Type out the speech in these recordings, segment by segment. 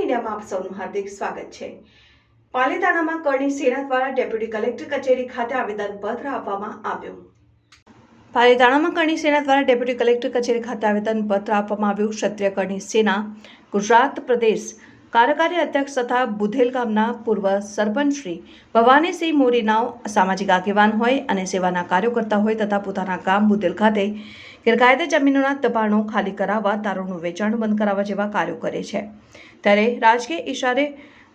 મીડિયામાં આપ સૌનું હાર્દિક સ્વાગત છે। પાલીતાણામાં કરણી સેના દ્વારા ડેપ્યુટી કલેક્ટર કચેરી ખાતે આવેદનપત્ર આપવામાં આવ્યું। પાલીતાણામાં કરણી સેના દ્વારા ડેપ્યુટી કલેક્ટર કચેરી ખાતે આવેદનપત્ર આપવામાં આવ્યું। ક્ષત્રિય કરણી સેના ગુજરાત પ્રદેશ કાર્યકારી અધ્યક્ષ તથા બુધેલ ગામના પૂર્વ સરપંચ શ્રી ભવાનીસિંહ મોરીના સામાજિક આગેવાન હોય અને સેવાના કાર્યો કરતા હોય તથા પોતાના ગામ બુધેલ ખાતે ગેરકાયદે જમીનોના દબાણો ખાલી કરાવવા, દારૂનું વેચાણ બંધ કરાવવા જેવા કાર્યો કરે છે। ત્યારે રાજકીય ઇશારે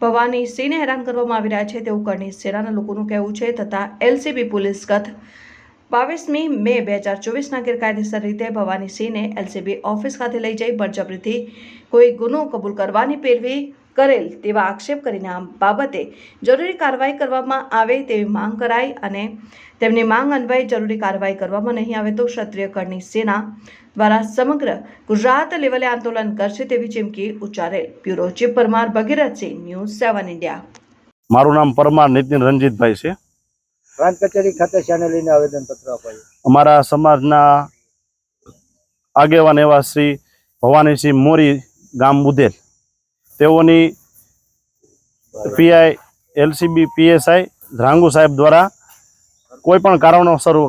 ભવાનીસિંહને હેરાન કરવામાં આવી રહ્યા છે તેવું કરણી સેનાના લોકોનું કહેવું છે। તથા એલસીબી પોલીસ ગત 22મી મે 2024ના ગેરકાયદેસર રીતે ભવાનીસિંહને એલસીબી ઓફિસ ખાતે લઈ જઈ બળજબરીથી કોઈ ગુનો કબૂલ કરવાની પેરવી કરેલ તેવા આક્ષેપ કરીને આ બાબતે જરૂરી કાર્યવાહી કરવામાં આવે તેવી માંગ કરાઈ અને તેમની માંગ અન્વયે જરૂરી કાર્યવાહી કરવામાં નહીં આવે તો ક્ષત્રિય કરણી સેના દ્વારા સમગ્ર ગુજરાત લેવલે આંદોલન કરશે તેવી ચીમકી ઉચ્ચારેલ। Bureau chief Parmar Bhagirathsinh, news 7 India. મારું નામ પરમાર નીતિન રણજીતભાઈ છે। પ્રાંત કચેરી ખાતે શાને લઈને આવેદનપત્ર અપાયું? અમારા સમાજના આગેવાન એવા શ્રી ભવાનીસિંહ મોરી ગામ બુધેલ તેઓની પીઆઈ એલસીબી પીએસઆઈ ધ્રાંગુ સાહેબ દ્વારા કોઈ પણ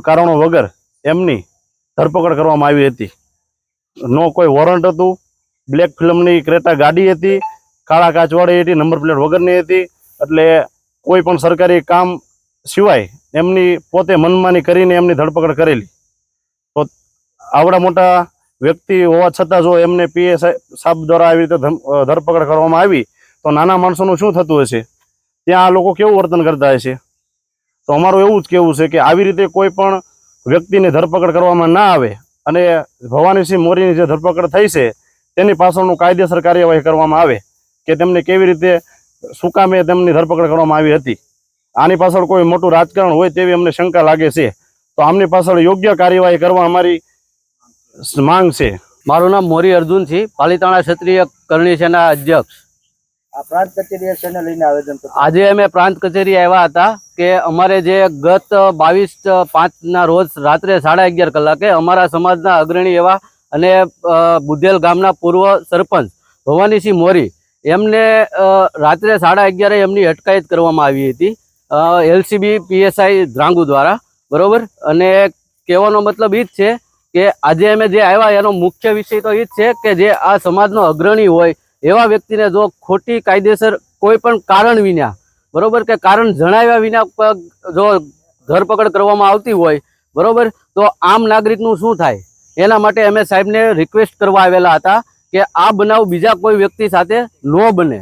કારણો વગર એમની ધરપકડ કરવામાં આવી હતી। નો કોઈ વોરંટ હતું, બ્લેક ફિલ્મની ક્રેટા ગાડી હતી, કાળા કાચવાળી હતી, નંબર પ્લેટ વગરની હતી। એટલે કોઈ પણ સરકારી કામ સિવાય એમની પોતે મનમાની કરીને એમની ધરપકડ કરેલી। તો આવડા મોટા વ્યક્તિ હોવા છતાં જો એમને પીએસઆઈ સાહેબ દ્વારા આવી રીતે ધરપકડ કરવામાં આવી તો નાના માણસોનું શું થતું હશે? ત્યાં આ લોકો કેવું વર્તન કરતા હશે? તો અમારું એવું જ કહેવું છે કે આવી રીતે કોઈ પણ વ્યક્તિની ધરપકડ કરવામાં ના આવે અને ભવાનીસિંહ મોરીની જે ધરપકડ થઈ છે તેની પાછળનું કાયદેસર કાર્યવાહી કરવામાં આવે કે તેમને કેવી રીતે શું કામે તેમની ધરપકડ કરવામાં આવી હતી। આની પાછળ કોઈ મોટું રાજકારણ હોય તેવી અમને શંકા લાગે છે। તો આમની પાછળ યોગ્ય કાર્યવાહી કરવા અમારી માંગ છે। મારું નામ મોરી અર્જુન છે, પાલીતાણા ક્ષત્રિય કરણી સેના અધ્યક્ષ। આ પ્રાંત કચેરી શાને લઈને આવેદનપત્ર? આજે અમે પ્રાંત કચેરી આવ્યા હતા કે અમારે જે ગત 22/5ના રોજ રાત્રે 11:30 કલાકે અમારા સમાજના અગ્રણી એવા અને બુધેલ ગામના પૂર્વ સરપંચ ભવાનીસિંહ મોરી એમને રાત્રે 11:30 એમની અટકાયત કરવામાં આવી હતી એલસીબી પીએસઆઈ ધ્રાંગુ દ્વારા, બરોબર। અને કહેવાનો મતલબ એ જ છે કે આજે અમે જે આવ્યા એનો મુખ્ય વિષય તો એ જ છે કે જે આ સમાજનો અગ્રણી હોય એવા વ્યક્તિને જો ખોટી કાયદેસર કોઈ પણ કારણ વિના, બરોબર, કે કારણ જણાવ્યા વિના જો ધરપકડ કરવામાં આવતી હોય, બરોબર, તો આમ નાગરિકનું શું થાય? એના માટે અમે સાહેબને રિક્વેસ્ટ કરવા આવેલા હતા કે આ બનાવ બીજા કોઈ વ્યક્તિ સાથે ન બને।